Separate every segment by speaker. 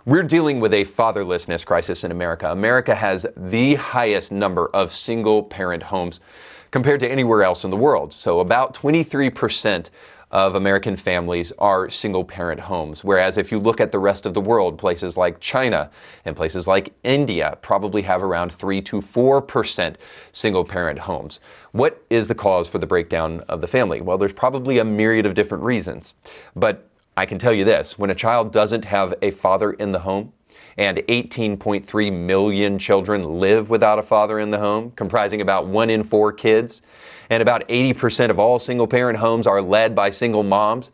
Speaker 1: We're dealing with a fatherlessness crisis in America. America has the highest number of single-parent homes compared to anywhere else in the world. So about 23% of American families are single-parent homes, whereas if you look at the rest of the world, places like China and places like India probably have around 3 to 4% single-parent homes. What is the cause for the breakdown of the family? Well, there's probably a myriad of different reasons, but I can tell you this: when a child doesn't have a father in the home, and 18.3 million children live without a father in the home, comprising about 1 in 4 kids, and about 80% of all single-parent homes are led by single moms,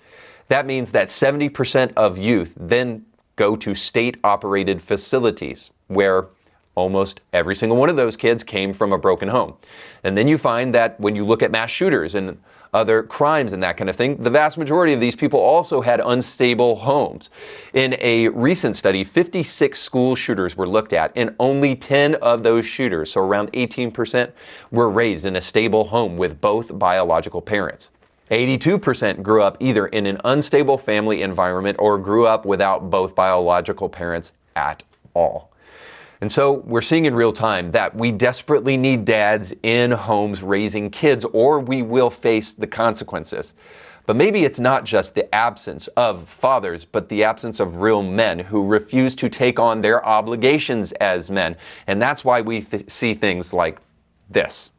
Speaker 1: that means that 70% of youth then go to state-operated facilities where almost every single one of those kids came from a broken home. And then you find that when you look at mass shooters and other crimes and that kind of thing, the vast majority of these people also had unstable homes. In a recent study, 56 school shooters were looked at, and only 10 of those shooters, so around 18%, were raised in a stable home with both biological parents. 82% grew up either in an unstable family environment or grew up without both biological parents at all. And so we're seeing in real time that we desperately need dads in homes raising kids, or we will face the consequences. But maybe it's not just the absence of fathers, but the absence of real men who refuse to take on their obligations as men. And that's why we see things like this.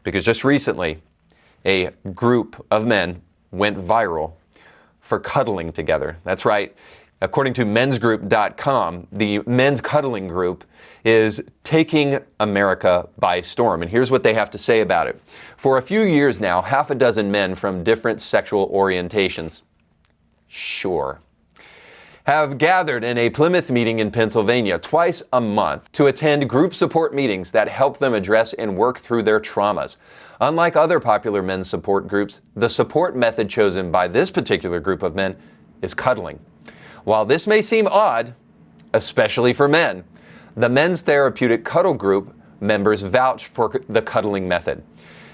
Speaker 1: Because just recently, a group of men went viral for cuddling together. That's right. According to mensgroup.com, the men's cuddling group is taking America by storm. And here's what they have to say about it. For a few years now, half a dozen men from different sexual orientations, sure, have gathered in a Plymouth meeting in Pennsylvania twice a month to attend group support meetings that help them address and work through their traumas. Unlike other popular men's support groups, the support method chosen by this particular group of men is cuddling. While this may seem odd, especially for men, the Men's Therapeutic Cuddle Group members vouch for the cuddling method,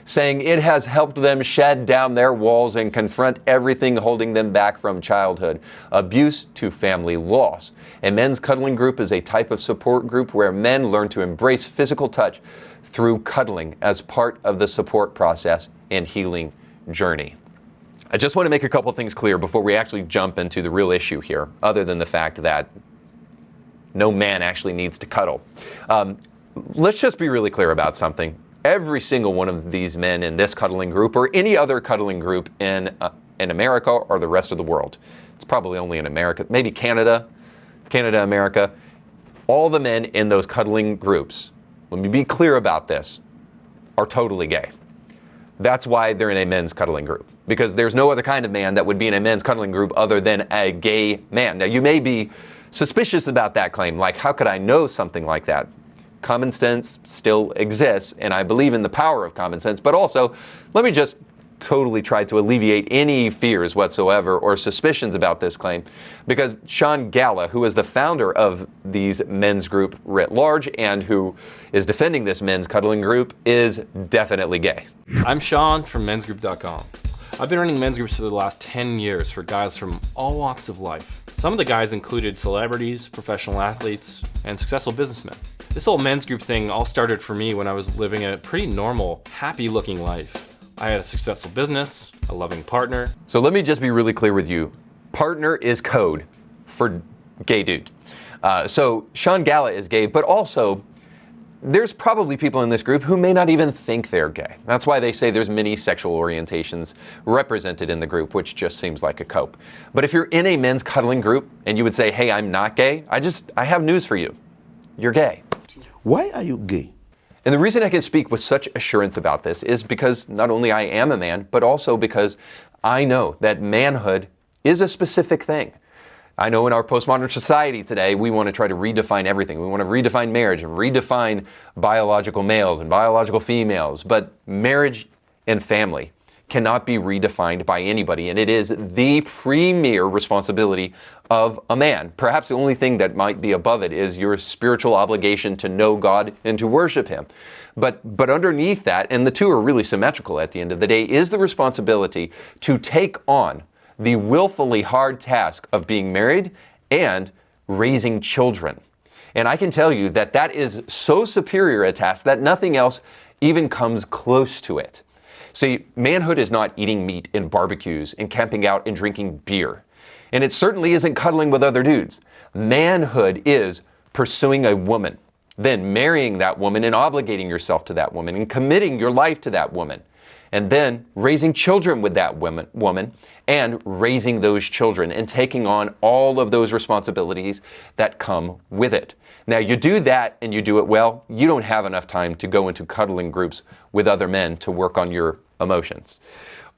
Speaker 1: saying it has helped them shed down their walls and confront everything holding them back from childhood, abuse to family loss. A men's cuddling group is a type of support group where men learn to embrace physical touch through cuddling as part of the support process and healing journey. I just want to make a couple things clear before we actually jump into the real issue here, other than the fact that no man actually needs to cuddle. Let's just be really clear about something. Every single one of these men in this cuddling group or any other cuddling group in America or the rest of the world, it's probably only in America, maybe Canada, America, all the men in those cuddling groups, let me be clear about this, are totally gay. That's why they're in a men's cuddling group, because there's no other kind of man that would be in a men's cuddling group other than a gay man. Now, you may be suspicious about that claim, like, how could I know something like that? Common sense still exists, and I believe in the power of common sense, but also, let me just totally try to alleviate any fears whatsoever or suspicions about this claim, because Sean Gala, who is the founder of these men's group writ large and who is defending this men's cuddling group, is definitely gay.
Speaker 2: I'm Sean from mensgroup.com. I've been running men's groups for the last 10 years for guys from all walks of life. Some of the guys included celebrities, professional athletes, and successful businessmen. This whole men's group thing all started for me when I was living a pretty normal, happy-looking life. I had a successful business, a loving partner.
Speaker 1: So let me just be really clear with you. Partner is code for gay dude. So Sean Gala is gay, but also there's probably people in this group who may not even think they're gay. That's why they say there's many sexual orientations represented in the group, which just seems like a cope. But if you're in a men's cuddling group and you would say, hey, I'm not gay, I have news for you. You're gay.
Speaker 3: Why are you gay?
Speaker 1: And the reason I can speak with such assurance about this is because not only I am a man, but also because I know that manhood is a specific thing. I know in our postmodern society today, we want to try to redefine everything. We want to redefine marriage and redefine biological males and biological females. But marriage and family cannot be redefined by anybody. And it is the premier responsibility of a man. Perhaps the only thing that might be above it is your spiritual obligation to know God and to worship Him. But underneath that, and the two are really symmetrical at the end of the day, is the responsibility to take on the willfully hard task of being married and raising children. And I can tell you that that is so superior a task that nothing else even comes close to it. See, manhood is not eating meat in barbecues and camping out and drinking beer. And it certainly isn't cuddling with other dudes. Manhood is pursuing a woman, then marrying that woman and obligating yourself to that woman and committing your life to that woman, and then raising children with that woman and raising those children and taking on all of those responsibilities that come with it. Now, you do that and you do it well, you don't have enough time to go into cuddling groups with other men to work on your emotions.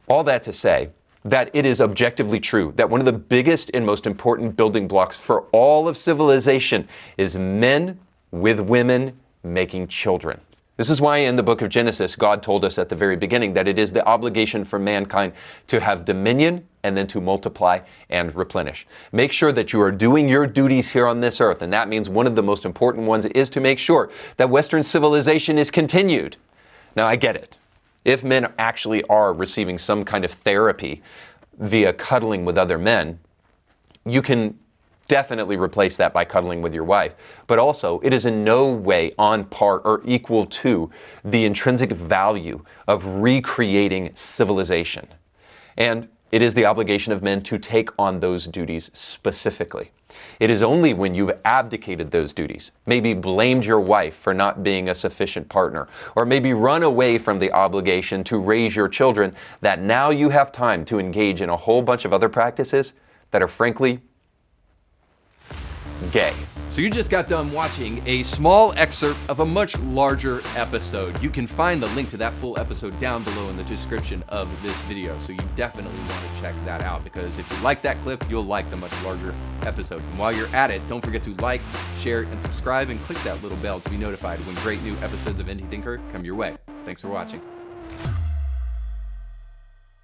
Speaker 1: All that to say that it is objectively true that one of the biggest and most important building blocks for all of civilization is men with women making children. This is why in the book of Genesis, God told us at the very beginning that it is the obligation for mankind to have dominion and then to multiply and replenish. Make sure that you are doing your duties here on this earth, and that means one of the most important ones is to make sure that Western civilization is continued. Now, I get it. If men actually are receiving some kind of therapy via cuddling with other men, you can definitely replace that by cuddling with your wife. But also, it is in no way on par or equal to the intrinsic value of recreating civilization. And it is the obligation of men to take on those duties specifically. It is only when you've abdicated those duties, maybe blamed your wife for not being a sufficient partner, or maybe run away from the obligation to raise your children, that now you have time to engage in a whole bunch of other practices that are frankly gay.
Speaker 4: So you just got done watching a small excerpt of a much larger episode. You can find the link to that full episode down below in the description of this video. So you definitely want to check that out, because if you like that clip, you'll like the much larger episode. And while you're at it, don't forget to like, share, and subscribe, and click that little bell to be notified when great new episodes of Indie Thinker come your way. Thanks for watching.